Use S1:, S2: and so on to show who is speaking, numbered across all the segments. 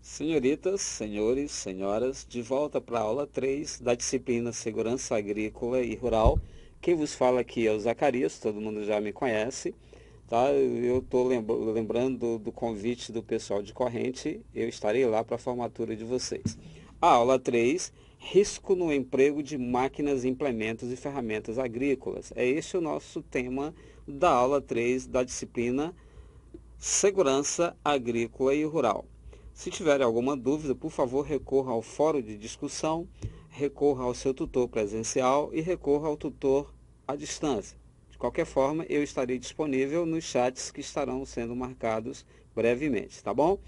S1: Senhoritas, senhores, senhoras, de volta para a aula 3 da disciplina Segurança Agrícola e Rural. Quem vos fala aqui é o Zacarias, todo mundo já me conhece, tá? Eu estou lembrando do convite do pessoal de Corrente, eu estarei lá para a formatura de vocês. A aula 3, risco no emprego de máquinas, implementos e ferramentas agrícolas. É este o nosso tema da aula 3 da disciplina Segurança Agrícola e Rural. Se tiver alguma dúvida, por favor, recorra ao fórum de discussão, recorra ao seu tutor presencial e recorra ao tutor à distância. De qualquer forma, eu estarei disponível nos chats que estarão sendo marcados brevemente, tá bom?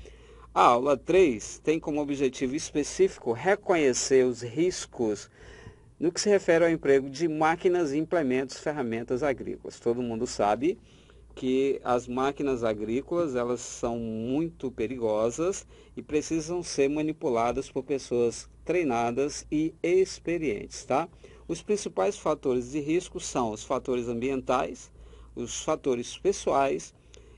S1: A aula 3 tem como objetivo específico reconhecer os riscos no que se refere ao emprego de máquinas, implementos, ferramentas agrícolas. Todo mundo sabe que as máquinas agrícolas elas são muito perigosas e precisam ser manipuladas por pessoas treinadas e experientes, tá? Os principais fatores de risco são os fatores ambientais, os fatores pessoais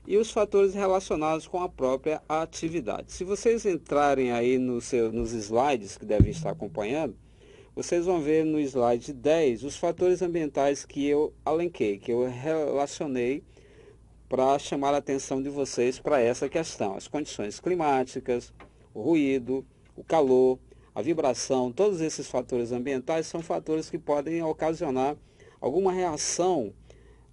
S1: e os fatores relacionados com a própria atividade. Se vocês entrarem aí nos slides que devem estar acompanhando, vocês vão ver no slide 10 os fatores ambientais que eu alenquei, que eu relacionei para chamar a atenção de vocês para essa questão. As condições climáticas, o ruído, o calor, a vibração, todos esses fatores ambientais são fatores que podem ocasionar alguma reação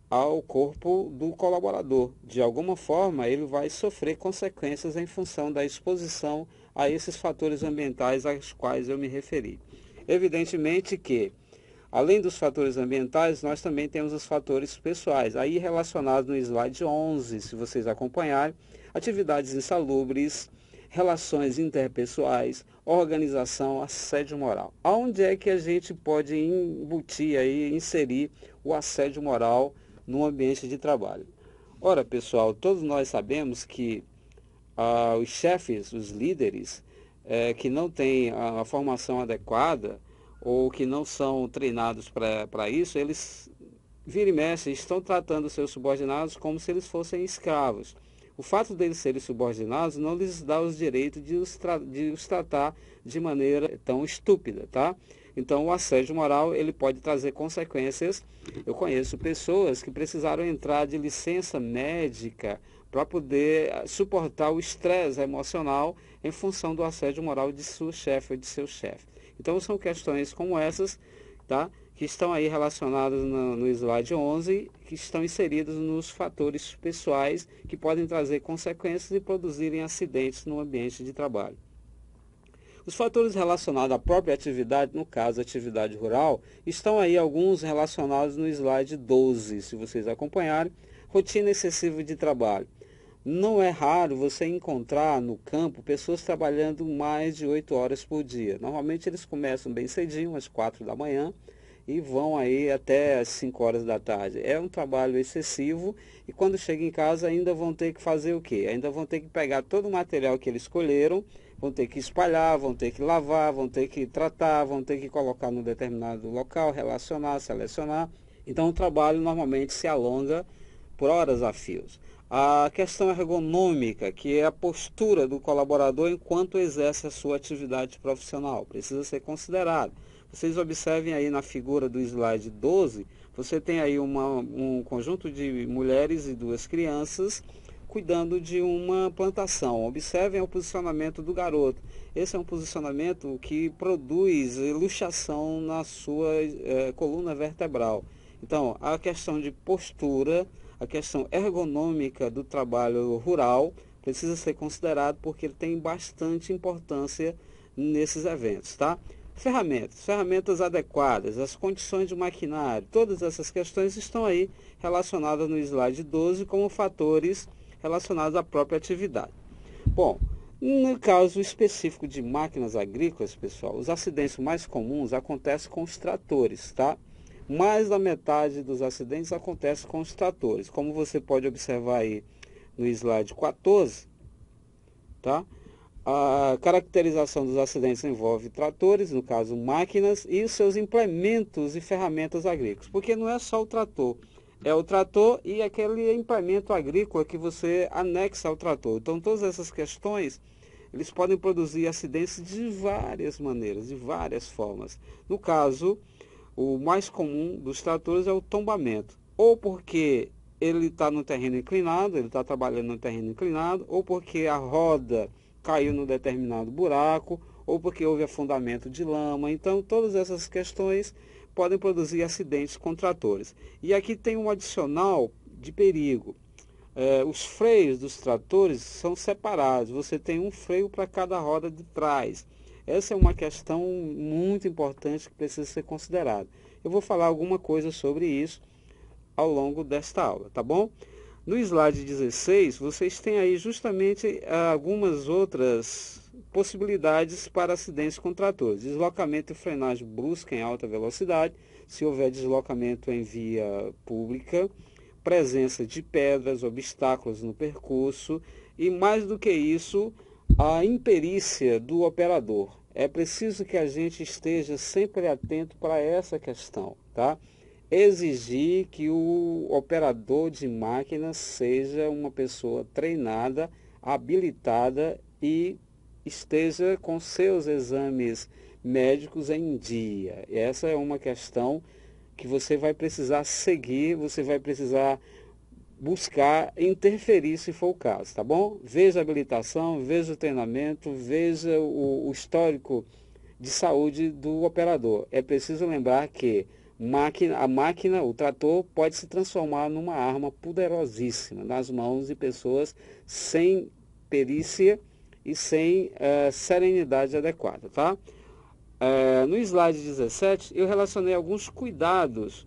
S1: ao corpo do colaborador. De alguma forma, ele vai sofrer consequências em função da exposição a esses fatores ambientais aos quais eu me referi. Evidentemente que além dos fatores ambientais, nós também temos os fatores pessoais, aí relacionados no slide 11, se vocês acompanharem, atividades insalubres, relações interpessoais, organização, assédio moral. Aonde é que a gente pode embutir aí, inserir o assédio moral no ambiente de trabalho? Ora, pessoal, todos nós sabemos que os chefes, os líderes, que não têm a formação adequada, ou que não são treinados para isso, eles vira e mexe estão tratando seus subordinados como se eles fossem escravos. O fato deles serem subordinados não lhes dá os direitos de os tratar de maneira tão estúpida, tá? Então o assédio moral ele pode trazer consequências. Eu conheço pessoas que precisaram entrar de licença médica para poder suportar o estresse emocional em função do assédio moral de sua chefe ou de seu chefe. Então são questões como essas, tá, que estão aí relacionadas no slide 11, que estão inseridas nos fatores pessoais que podem trazer consequências e produzirem acidentes no ambiente de trabalho. Os fatores relacionados à própria atividade, no caso a atividade rural, estão aí alguns relacionados no slide 12, se vocês acompanharem. Rotina excessiva de trabalho. Não é raro você encontrar no campo pessoas trabalhando mais de 8 horas por dia. Normalmente eles começam bem cedinho, às 4 da manhã, e vão aí até às 5 horas da tarde. É um trabalho excessivo e quando chegam em casa ainda vão ter que fazer o quê? Ainda vão ter que pegar todo o material que eles escolheram, vão ter que espalhar, vão ter que lavar, vão ter que tratar, vão ter que colocar num determinado local, relacionar, selecionar. Então o trabalho normalmente se alonga por horas a fios. A questão ergonômica, que é a postura do colaborador enquanto exerce a sua atividade profissional, precisa ser considerada. Vocês observem aí na figura do slide 12, você tem aí um conjunto de mulheres e 2 crianças cuidando de uma plantação. Observem o posicionamento do garoto. Esse é um posicionamento que produz luxação na sua coluna vertebral. Então, a questão de postura, a questão ergonômica do trabalho rural precisa ser considerado porque ele tem bastante importância nesses eventos, tá? Ferramentas adequadas, as condições de maquinário, todas essas questões estão aí relacionadas no slide 12 como fatores relacionados à própria atividade. Bom, no caso específico de máquinas agrícolas, pessoal, os acidentes mais comuns acontecem com os tratores, tá? Mais da metade dos acidentes acontece com os tratores. Como você pode observar aí no slide 14, tá? A caracterização dos acidentes envolve tratores, no caso máquinas, e os seus implementos e ferramentas agrícolas. Porque não é só o trator, é o trator e aquele implemento agrícola que você anexa ao trator. Então, todas essas questões, eles podem produzir acidentes de várias maneiras, de várias formas. No caso, o mais comum dos tratores é o tombamento, ou porque ele está no terreno inclinado, ele está trabalhando no terreno inclinado, ou porque a roda caiu num determinado buraco, ou porque houve afundamento de lama. Então, todas essas questões podem produzir acidentes com tratores. E aqui tem um adicional de perigo. Os freios dos tratores são separados, você tem um freio para cada roda de trás. Essa é uma questão muito importante que precisa ser considerada. Eu vou falar alguma coisa sobre isso ao longo desta aula, tá bom? No slide 16, vocês têm aí justamente algumas outras possibilidades para acidentes com tratores. Deslocamento e frenagem brusca em alta velocidade, se houver deslocamento em via pública, presença de pedras, obstáculos no percurso e, mais do que isso, a imperícia do operador. É preciso que a gente esteja sempre atento para essa questão, tá? Exigir que o operador de máquina seja uma pessoa treinada, habilitada e esteja com seus exames médicos em dia. Essa é uma questão que você vai precisar seguir, você vai precisar buscar interferir se for o caso, tá bom? Veja a habilitação, veja o treinamento, veja o histórico de saúde do operador. É preciso lembrar que a máquina, o trator, pode se transformar numa arma poderosíssima nas mãos de pessoas sem perícia e sem serenidade adequada, tá? No slide 17, eu relacionei alguns cuidados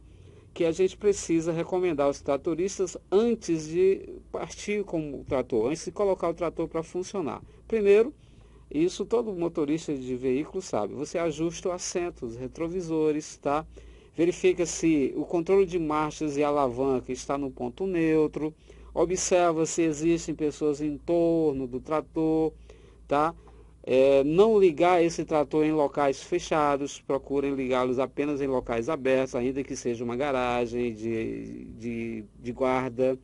S1: que a gente precisa recomendar aos tratoristas antes de partir com o trator, antes de colocar o trator para funcionar. Primeiro, isso todo motorista de veículo sabe, você ajusta o assento, os retrovisores, tá? Verifica se o controle de marchas e alavanca está no ponto neutro, observa se existem pessoas em torno do trator, tá? Não ligar esse trator em locais fechados, procurem ligá-los apenas em locais abertos, ainda que seja uma garagem de guarda.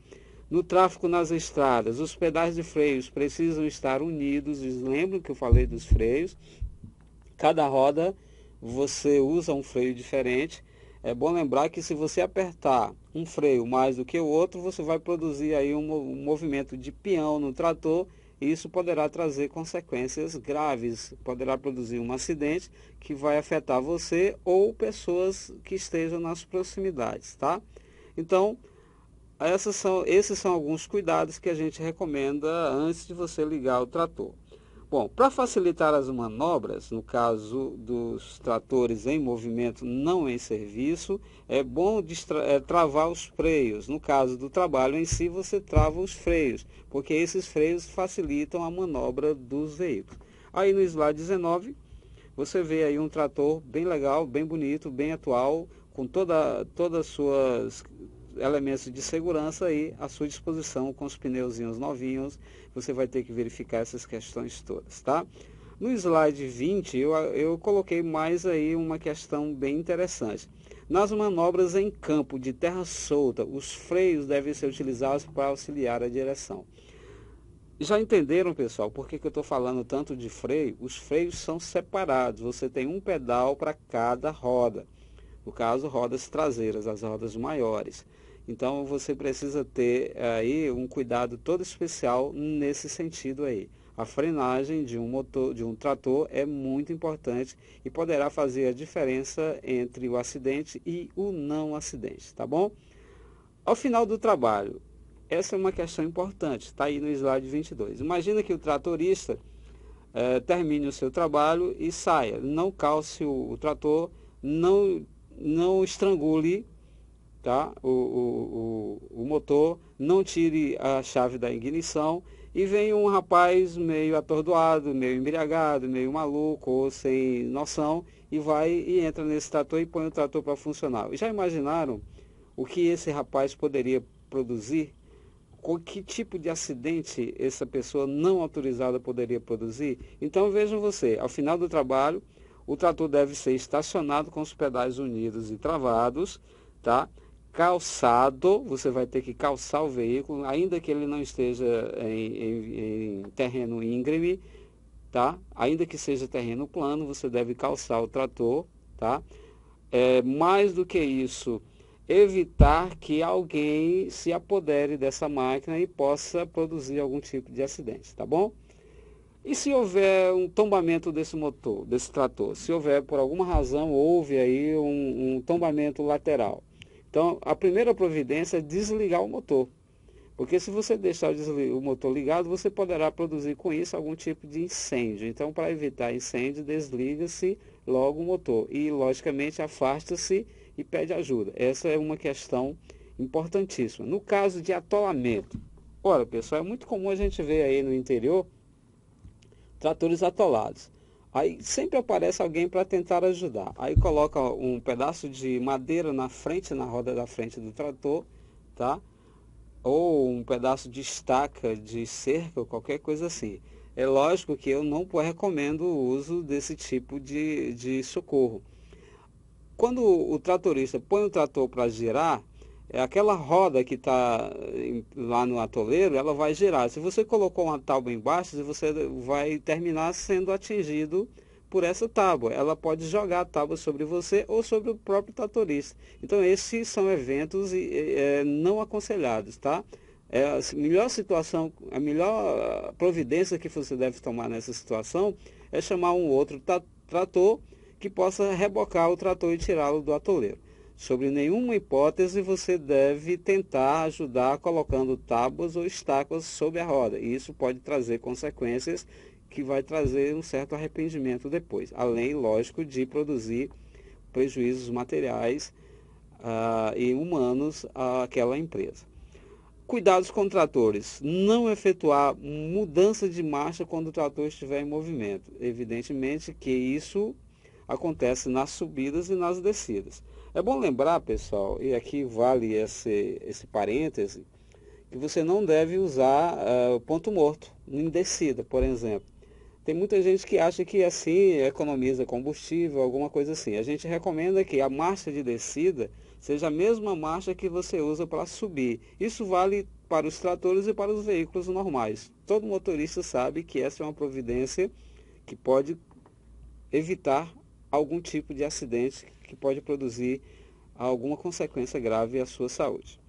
S1: No tráfego nas estradas, os pedais de freios precisam estar unidos, lembram que eu falei dos freios? Cada roda você usa um freio diferente. É bom lembrar que se você apertar um freio mais do que o outro, você vai produzir aí um movimento de peão no trator. Isso poderá trazer consequências graves, poderá produzir um acidente que vai afetar você ou pessoas que estejam nas proximidades, tá? Então, esses são alguns cuidados que a gente recomenda antes de você ligar o trator. Bom, para facilitar as manobras, no caso dos tratores em movimento não em serviço, é bom travar os freios. No caso do trabalho em si, você trava os freios, porque esses freios facilitam a manobra dos veículos. Aí no slide 19, você vê aí um trator bem legal, bem bonito, bem atual, com todas as suas elementos de segurança aí à sua disposição, com os pneuzinhos novinhos. Você vai ter que verificar essas questões todas, tá? No slide 20, eu coloquei mais aí uma questão bem interessante. Nas manobras em campo de terra solta, os freios devem ser utilizados para auxiliar a direção. Já entenderam, pessoal, por que eu estou falando tanto de freio? Os freios são separados, você tem um pedal para cada roda. No caso, rodas traseiras, as rodas maiores. Então, você precisa ter aí um cuidado todo especial nesse sentido aí. A frenagem de um trator é muito importante e poderá fazer a diferença entre o acidente e o não acidente, tá bom? Ao final do trabalho, essa é uma questão importante, está aí no slide 22. Imagina que o tratorista termine o seu trabalho e saia, não calce o trator, não estrangule, tá? o motor, não tire a chave da ignição e vem um rapaz meio atordoado, meio embriagado, meio maluco ou sem noção e vai e entra nesse trator e põe o trator para funcionar. Já imaginaram o que esse rapaz poderia produzir? Com que tipo de acidente essa pessoa não autorizada poderia produzir? Então vejam você, ao final do trabalho, o trator deve ser estacionado com os pedais unidos e travados, tá? calçado, você vai ter que calçar o veículo, ainda que ele não esteja em terreno íngreme, tá? Ainda que seja terreno plano, você deve calçar o trator, tá? Mais do que isso, evitar que alguém se apodere dessa máquina e possa produzir algum tipo de acidente, tá bom? E se houver um tombamento desse motor, desse trator? Se houver, por alguma razão, houve aí um tombamento lateral. Então, a primeira providência é desligar o motor. Porque se você deixar o motor ligado, você poderá produzir com isso algum tipo de incêndio. Então, para evitar incêndio, desliga-se logo o motor. E, logicamente, afasta-se e pede ajuda. Essa é uma questão importantíssima. No caso de atolamento, ora, pessoal, é muito comum a gente ver aí no interior tratores atolados. Aí sempre aparece alguém para tentar ajudar. Aí coloca um pedaço de madeira na frente, na roda da frente do trator, tá? Ou um pedaço de estaca, de cerca, ou qualquer coisa assim. É lógico que eu não recomendo o uso desse tipo de socorro. Quando o tratorista põe o trator para girar, aquela roda que está lá no atoleiro, ela vai girar. Se você colocou uma tábua embaixo, você vai terminar sendo atingido por essa tábua. Ela pode jogar a tábua sobre você ou sobre o próprio tratorista. Então, esses são eventos não aconselhados, tá? A melhor situação, a melhor providência que você deve tomar nessa situação é chamar um outro trator que possa rebocar o trator e tirá-lo do atoleiro. Sobre nenhuma hipótese você deve tentar ajudar colocando tábuas ou estacas sobre a roda. E isso pode trazer consequências que vai trazer um certo arrependimento depois. Além, lógico, de produzir prejuízos materiais e humanos àquela empresa. Cuidados com tratores. Não efetuar mudança de marcha quando o trator estiver em movimento. Evidentemente que isso acontece nas subidas e nas descidas. É bom lembrar, pessoal, e aqui vale esse parêntese, que você não deve usar ponto morto em descida, por exemplo. Tem muita gente que acha que assim economiza combustível, alguma coisa assim. A gente recomenda que a marcha de descida seja a mesma marcha que você usa para subir. Isso vale para os tratores e para os veículos normais. Todo motorista sabe que essa é uma providência que pode evitar algum tipo de acidente que pode produzir alguma consequência grave à sua saúde.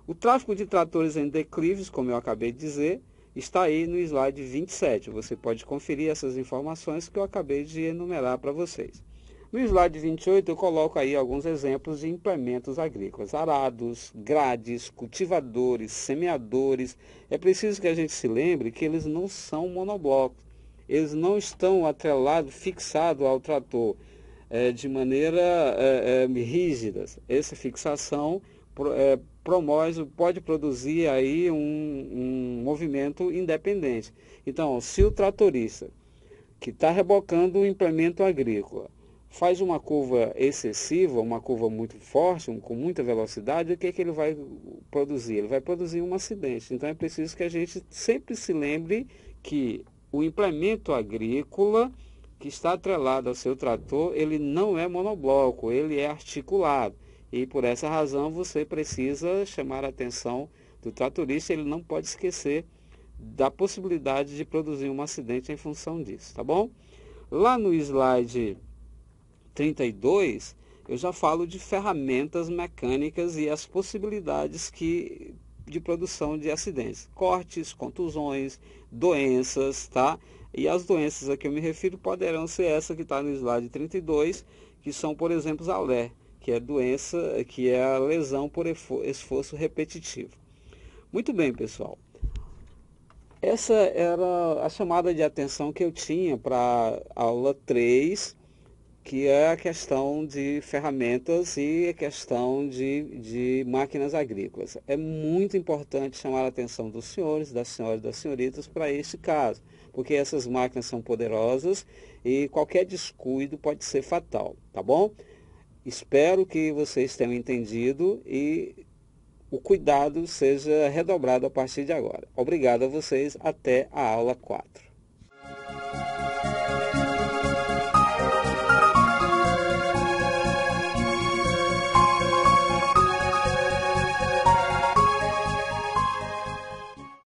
S1: O tráfego de tratores em declives, como eu acabei de dizer, está aí no slide 27. Você pode conferir essas informações que eu acabei de enumerar para vocês. No slide 28 eu coloco aí alguns exemplos de implementos agrícolas. Arados, grades, cultivadores, semeadores. É preciso que a gente se lembre que eles não são monoblocos. Eles não estão atrelados, fixados ao trator de maneira rígida. Essa fixação pode produzir aí um movimento independente. Então, se o tratorista que está rebocando um implemento agrícola faz uma curva excessiva, uma curva muito forte, com muita velocidade, o que ele vai produzir? Ele vai produzir um acidente. Então é preciso que a gente sempre se lembre que o implemento agrícola que está atrelado ao seu trator, ele não é monobloco, ele é articulado. E por essa razão você precisa chamar a atenção do tratorista, ele não pode esquecer da possibilidade de produzir um acidente em função disso, tá bom? Lá no slide 32, eu já falo de ferramentas mecânicas e as possibilidades de produção de acidentes, cortes, contusões, doenças, tá? E as doenças a que eu me refiro poderão ser essa que está no slide 32, que são, por exemplo, a LER, que é doença, que é a lesão por esforço repetitivo. Muito bem, pessoal. Essa era a chamada de atenção que eu tinha para a aula 3, que é a questão de ferramentas e a questão de máquinas agrícolas. É muito importante chamar a atenção dos senhores, das senhoras e das senhoritas para este caso, porque essas máquinas são poderosas e qualquer descuido pode ser fatal, tá bom? Espero que vocês tenham entendido e o cuidado seja redobrado a partir de agora. Obrigado a vocês, até a aula 4.